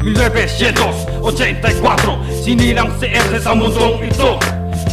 1984, sinilang si Ese sa mundong ito.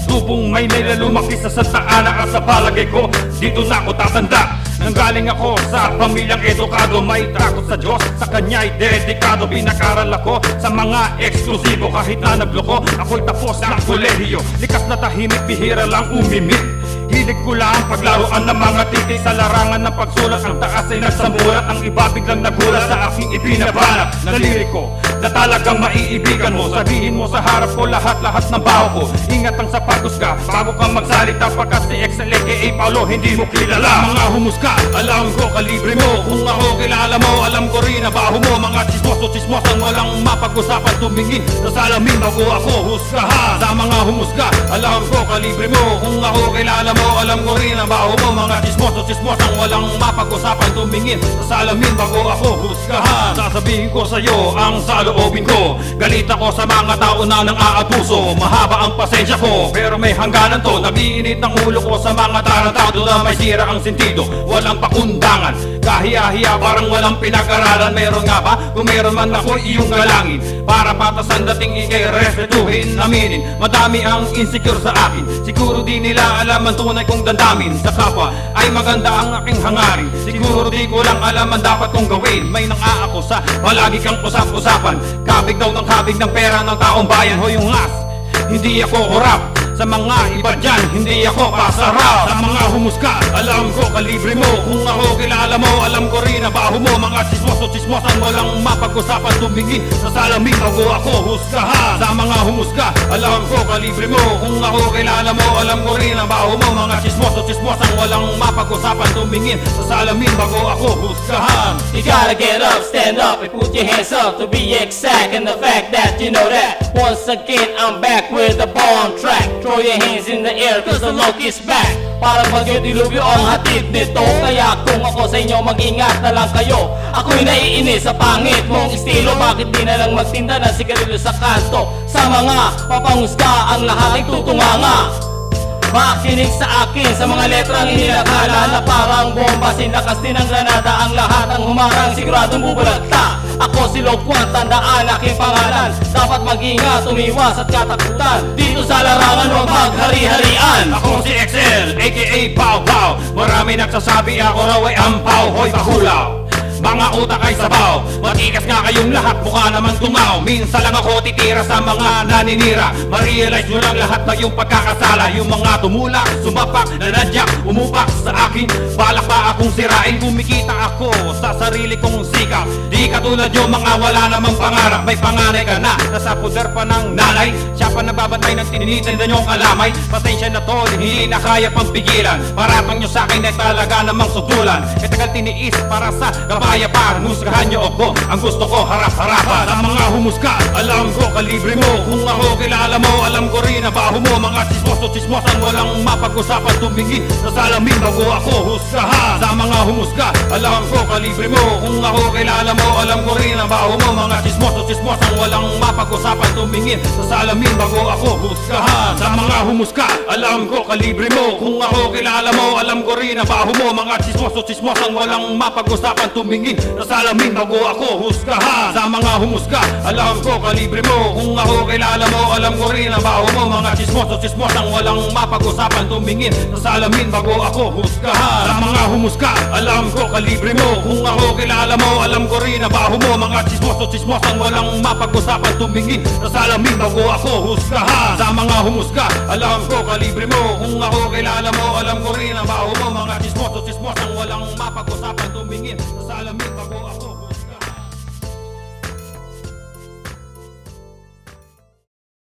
Tubong Maynila, lumaki sa Santa Ana at sa palagay ko dito na ako tatanda. Nanggaling ako sa pamilyang edukado, may takot sa Diyos, sa Kanya'y dedikado. Pinakaral ako sa mga eksklusibo, kahit na nagloko, ako'y tapos ng kolehiyo. Likas na tahimik, bihira lang umimik. Hilig ko lang paglaruan ng mga titik sa larangan ng pagsulat. Ang taas ay nagsamulat, ang iba biglang nagulat sa aking ibinabanat na liriko na talagang maiibigan mo. Sabihin mo sa harap ko lahat-lahat ng baho ko. Ingat ang sapatos ka bago kang magsalita, pagkat si Excel aka Paulo hindi mo kilala. Mga humuska, alam ko kalibre mo. Kung ako kilala mo, alam ko rin na baho mo. Mga chismoso-chismosang walang mapag-usapan, tumingin sa salamin bago ako husgahan. Sa mga humuska, alam ko kalibre mo. Kung ako kilala mo, alam ko rin ang baho mo. Mga chismoso-chismosang walang mapag-usapan, tumingin sa salamin bago ako husgahan. Sasabihin ko sa'yo ang saloobin ko, galit ako sa mga tao na nang aabuso. Mahaba ang pasensya ko, pero may hangganan to. Nabiinit ang ulo ko sa mga tarantado na may sira ang sentido, walang pakundangan, kahiya-hiya, parang walang pinag-aralan. Meron nga ba? Kung meron man ako iyong galangin, para patasan dating ikay respetuhin, aminin. Madami ang insecure sa akin, siguro di nila alam ang tunay kong dandamin. Sa kapwa ay maganda ang aking hangarin, siguro di ko lang alam ang dapat kong gawin. May nang-aakusa, palagi kang usap-usapan, kabig daw ng kabig ng pera ng taong bayan. Hoy yung as, hindi ako korap, sa mga iba dyan, hindi ako pasarap. Sa mga humuska, alam ko kalibre mo. Kung ako kilala mo, alam ko rin na baho mo. Mga chismoso-chismosan walang mapag-usapan, tumingin sa salamin bago ako husgahan. Sa mga humuska, alam ko kalibre mo. Kung ako kilala mo, alam ko rin na baho mo. Mga chismoso-chismosan walang mapag-usapan, tumingin sa salamin bago ako husgahan. You gotta get up, stand up, and put your hands up to be exact. And the fact that you know that once again I'm back with the bomb track. Throw your hands in the air cause the look is back. Parang bagyo dilubyo ang hatid nito, kaya kung ako sa inyo mag-ingat na lang kayo. Ako'y naiinis sa pangit mong estilo, bakit di na lang magtinda ng sigarilyo sa kanto? Sa mga papangusga ang lahat ay tutunganga. Makinig sa akin sa mga letrang inilakala na parang bomba, sinakas din ng granada ang lahat ang humarang, siguradong bubulagta. Ako si Loquan, tandaan aking pangalan, dapat mag-ingat, umiwas at katakutan. Dito sa larangan huwag maghari-harian. Ako si Excel, aka Pau Pau. Marami nagsasabi ako raw ay ampaw. Hoy bahulaw, mga utak ay sabaw, matikas nga kayong lahat, mukha naman tumaw. Minsan lang ako titira sa mga naninira, ma-realize nyo lang lahat na yung pagkakasala. Yung mga tumulak, sumapak, nanadyak, umupak sa akin, balak pa akong sirain. Kumikita ako sa sarili kong sikap, di katulad yung mga wala namang pangarap. May panganay ka na, nasa puder pa ng nanay, siya pa nagbabantay ng tinitinda nyong kalamay. Pasensya na to, hindi na kaya pang pigilan, paratang nyo sa akin ay talaga namang sutulan. Katagal tiniis para sa kapay para husgahan nyo ako, ang gusto ko harap-harapan. Sa mga humuska, alam ko kalibre mo. Kung ako kilala mo, alam ko rin na baho mo. Mga chismoso-chismosan walang mapag-usapan, tumingin sa salamin bago ako husgahan. Sa mga humuska, alam ko kalibre mo. Kung ako kilala mo, alam ko rin na baho mo. Mga chismoso-chismosan walang mapag-usapan, tumingin sa salamin bago ako husgahan. Sa mga humuska, alam ko kalibre mo. Kung ako kilala mo, alam ko rin na baho mo. Mga chismoso-chismosan walang mapag-usapan, tumingin sa salamin bago ako husgahan. Sa mga humuska, alam ko kalibre mo. Kung ako kilala mo, alam ko rin ang baho mo. Mga chismoso-chismosang walang mapag-usapan, tumingin sa salamin bago ako husgahan. Sa mga humuska, alam ko kalibre mo. Kung ako kilala mo, alam ko rin ang baho mo. Mga chismoso-chismosang walang mapag-usapan, tumingin sa salamin bago ako husgahan. Sa mga humuska, alam ko kalibre mo. Kung ako kilala mo, alam ko rin ang baho mo. Mga chismoso-chismosang walang mapag-usapan,